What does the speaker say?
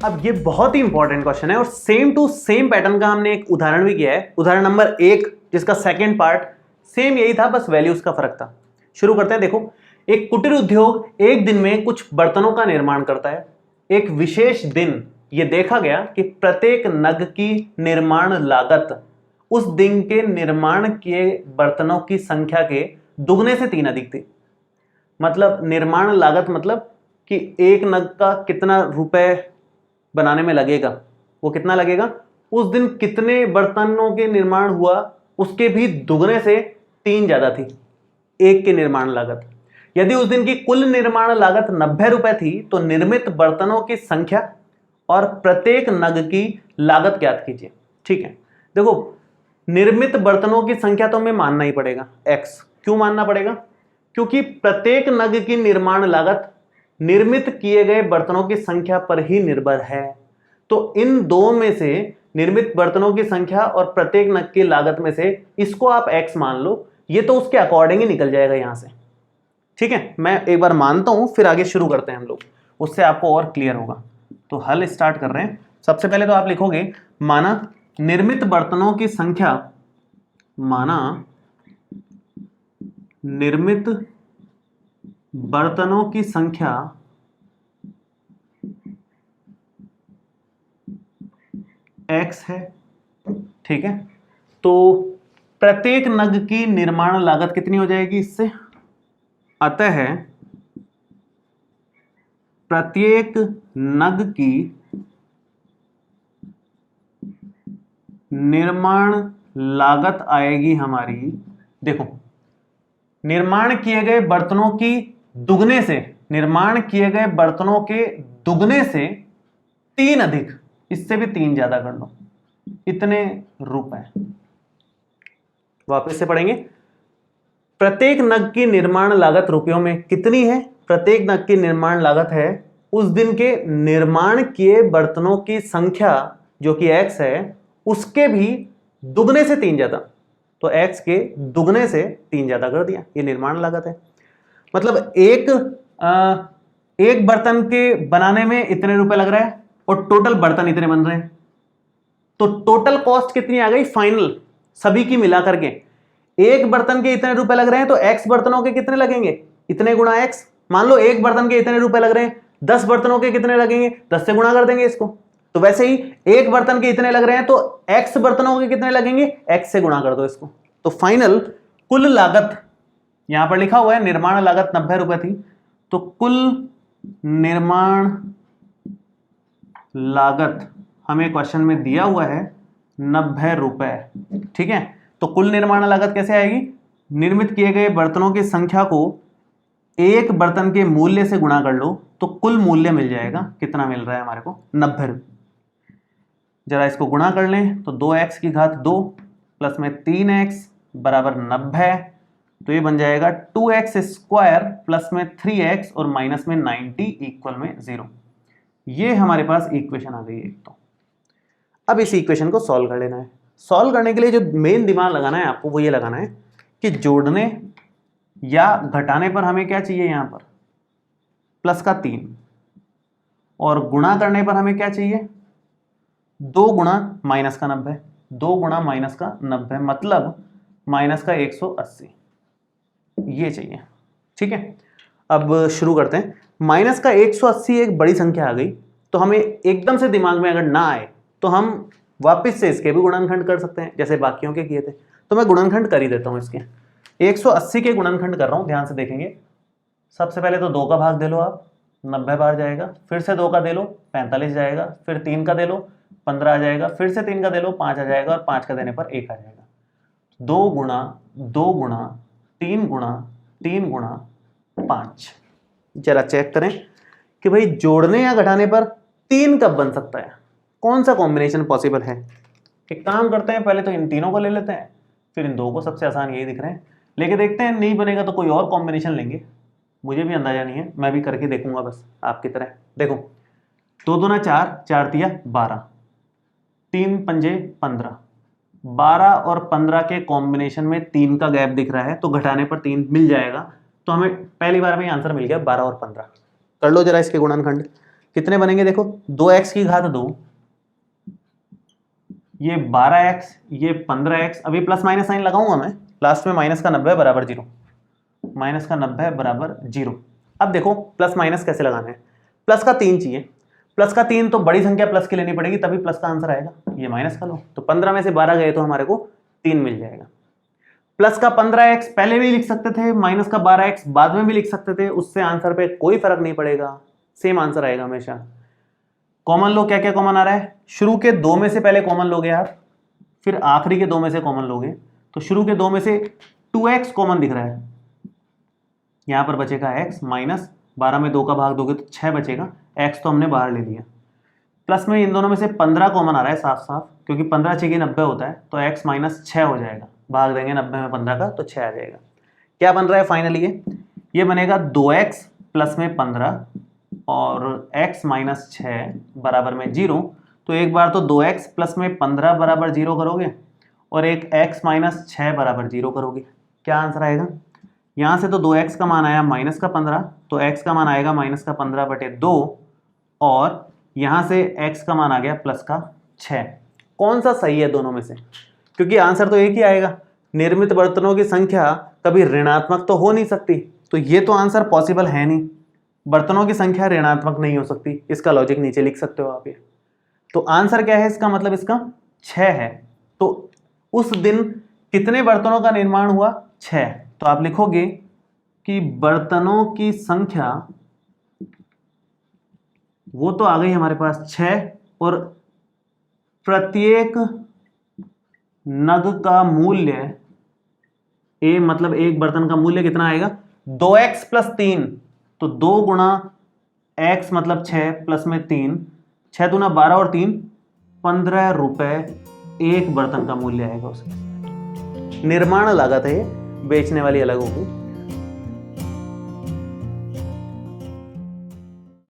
अब ये बहुत ही इंपॉर्टेंट क्वेश्चन है और सेम टू सेम पैटर्न का हमने एक उदाहरण भी किया है। उदाहरण नंबर 1 जिसका सेकंड पार्ट सेम यही था, बस वैल्यूज का फर्क था। शुरू करते हैं। देखो, एक कुटीर उद्योग एक दिन में कुछ बर्तनों का निर्माण करता है। एक विशेष दिन ये देखा गया कि प्रत्येक नग की निर्माण लागत उस दिन के निर्माण किए बर्तनों की संख्या के दुगने से 3 अधिक थी। मतलब निर्माण लागत मतलब कि एक नग का कितना रुपए बनाने में लगेगा, वो कितना लगेगा, उस दिन कितने बर्तनों के निर्माण हुआ उसके भी दुगने से 3 ज्यादा थी एक के निर्माण लागत। यदि उस दिन की कुल निर्माण लागत 90 रुपए थी तो निर्मित बर्तनों की संख्या और प्रत्येक नग की लागत ज्ञात कीजिए। ठीक है, देखो निर्मित बर्तनों की संख्या तो हमें मानना ही पड़ेगा x। क्यों मानना पड़ेगा? क्योंकि प्रत्येक नग की निर्माण लागत निर्मित किए गए बर्तनों की संख्या पर ही निर्भर है। तो इन दो में से निर्मित बर्तनों की संख्या और प्रत्येक नग की लागत में से इसको आप x मान लो, ये तो उसके अकॉर्डिंग ही निकल जाएगा यहां से। ठीक है, मैं एक बार मानता हूं फिर आगे शुरू करते हैं हम लोग, उससे आपको और क्लियर होगा। तो हल स्टार्ट कर रहे हैं। सबसे पहले तो आप लिखोगे माना निर्मित बर्तनों की संख्या, माना निर्मित बर्तनों की संख्या x है। ठीक है, तो प्रत्येक नग की निर्माण लागत कितनी हो जाएगी इससे? अतः प्रत्येक नग की निर्माण लागत आएगी हमारी, देखो निर्माण किए गए बर्तनों की दुगने से, निर्माण किए गए बर्तनों के दुगने से 3 अधिक, इससे भी 3 ज्यादा कर लो, इतने रुपए। वापस से पढ़ेंगे। प्रत्येक नग की निर्माण लागत रुपयों में कितनी है? प्रत्येक नग की निर्माण लागत है उस दिन के निर्माण किए बर्तनों की संख्या जो कि x है, उसके भी दुगने से 3 ज्यादा। तो x के दुगने से 3 ज्यादा कर दिया, ये निर्माण लागत है। मतलब एक बर्तन के बनाने में इतने रुपए लग रहा है और टोटल बर्तन इतने बन रहे हैं, तो टोटल कॉस्ट कितनी आ गई फाइनल सभी की मिला करके? एक बर्तन के इतने रुपए लग रहे हैं तो x बर्तनों के कितने लगेंगे? इतने गुणा x। मान लो एक बर्तन के इतने रुपए लग रहे हैं, 10 बर्तनों के कितने लगेंगे? 10 से गुणा कर देंगे इसको। तो वैसे ही एक बर्तन के इतने लग रहे हैं तो x बर्तनों के कितने लगेंगे? x से गुणा कर दो इसको। तो फाइनल कुल लागत यहां पर लिखा हुआ है निर्माण लागत 90 रुपए थी, तो कुल निर्माण लागत हमें क्वेश्चन में दिया हुआ है 90 रुपए। ठीक है, तो कुल निर्माण लागत कैसे आएगी? निर्मित किए गए बर्तनों की संख्या को एक बर्तन के मूल्य से गुणा कर लो तो कुल मूल्य मिल जाएगा। कितना मिल रहा है हमारे को? 90 रुपए। जरा इसको गुणा कर लें तो 2x की घात 2 प्लस में 3x बराबर 90, तो ये बन जाएगा 2x स्क्वायर प्लस में 3x और माइनस में 90 इक्वल में 0। ये हमारे पास इक्वेशन आ गई एक। तो अब इस इक्वेशन को सॉल्व कर लेना है। सॉल्व करने के लिए जो मेन दिमाग लगाना है आपको वो ये लगाना है कि जोड़ने या घटाने पर हमें क्या चाहिए? यहां पर प्लस का 3, और गुणा करने पर हमें क्या चाहिए? 2 गुणा माइनस का 90, 2 गुणा माइनस का 90 मतलब माइनस का 180, ये चाहिए। ठीक है, अब शुरू करते हैं। माइनस का 180 एक बड़ी संख्या आ गई, तो हमें एकदम से दिमाग में अगर ना आए तो हम वापस से इसके भी गुणनखंड कर सकते हैं जैसे बाकियों के किए थे। तो मैं गुणनखंड कर ही देता हूं इसके। 180 के गुणनखंड कर रहा हूं, ध्यान से देखेंगे। सबसे पहले तो 2 का भाग दे लो आप, 90 बार जाएगा, फिर से 2 का दे लो 45 जाएगा, फिर 3 का दे लो 15 आ जाएगा, फिर से 3 का दे लो 5 आ जाएगा, और 5 का देने पर 1 आ जाएगा। 2 गुणा 2 गुणा 3 गुणा 3 गुणा 5। जरा चेक करें कि भाई जोड़ने या घटाने पर 3 कब बन सकता है? कौन सा कॉम्बिनेशन पॉसिबल है? एक काम करते हैं, पहले तो इन तीनों को ले लेते हैं, फिर इन 2 को। सबसे आसान यही दिख रहे हैं, लेके देखते हैं। नहीं बनेगा तो कोई और कॉम्बिनेशन लेंगे, मुझे भी अंदाजा नहीं है, मैं भी करके देखूंगा बस आपकी तरह। देखो 2 दूना 4, 4 तिया 12, 3 पंजे 15, 12 और 15 के कॉम्बिनेशन में 3 का गैप दिख रहा है, तो घटाने पर 3 मिल जाएगा। तो हमें पहली बार में आंसर मिल गया 12 और 15। कर लो जरा इसके गुणनखंड। कितने बनेंगे देखो, 2x की घात 2, ये 12x, ये 15x। अभी प्लस माइनस साइन लगाऊंगा मैं, लास्ट में माइनस का 90 बराबर 0, माइनस का 90 बराबर 0। अब देखो प्लस माइनस कैसे लगाना है। प्लस का 3 चाहिए, प्लस का 3 तो बड़ी संख्या प्लस की लेनी पड़ेगी तभी प्लस का आंसर आएगा। ये माइनस का लो, तो 15 में से 12 गए तो हमारे को 3 मिल जाएगा। प्लस का 15x पहले भी लिख सकते थे, माइनस का 12x बाद में भी लिख सकते थे, उससे आंसर पे कोई फर्क नहीं पड़ेगा, सेम आंसर आएगा हमेशा। कॉमन लो, क्या क्या कॉमन आ रहा है, शुरू के 2 में से पहले कॉमन लोगे आप, फिर आखिरी के 2 में से कॉमन लोगे, तो शुरू के 2 में से 2x कॉमन दिख रहा है, यहां पर बचेगा x, माइनस 12 में 2 का भाग दोगे तो 6 बचेगा, x तो हमने बाहर ले लिया। प्लस में इन दोनों में से 15 कॉमन आ रहा है साफ साफ, क्योंकि 15 6 की 90 होता है, तो x माइनस 6 हो जाएगा, भाग देंगे 90 में 15 का तो 6 आ जाएगा। क्या बन रहा है फाइनली, ये बनेगा 2x प्लस में 15 और x माइनस 6 बराबर में 0। तो एक बार तो 2x प्लस में 15 बराबर 0 करोगे और एक x माइनस 6 बराबर 0 करोगे, क्या आंसर आएगा। यहाँ से तो 2x का मान आया माइनस का 15, तो x का मान आएगा माइनस का 15/2, और यहाँ से x का मान आ गया प्लस का 6। कौन सा सही है दोनों में से, क्योंकि आंसर तो एक ही आएगा। निर्मित बर्तनों की संख्या कभी ऋणात्मक तो हो नहीं सकती, तो ये तो आंसर पॉसिबल है नहीं, बर्तनों की संख्या ऋणात्मक नहीं हो सकती। इसका लॉजिक नीचे लिख सकते हो आप ये। तो आंसर क्या है इसका, मतलब इसका 6 है। तो उस दिन कितने बर्तनों का निर्माण हुआ, 6। तो आप लिखोगे कि बर्तनों की संख्या, वो तो आ गई हमारे पास 6, और प्रत्येक नग का मूल्य, ए मतलब एक बर्तन का मूल्य कितना आएगा, 2x प्लस 3, तो 2 गुणा x मतलब 6 प्लस में 3, 6 दूना 12 और 3 15 रुपए एक बर्तन का मूल्य आएगा उसके। निर्माण लागत है, बेचने वाली अलग होगी।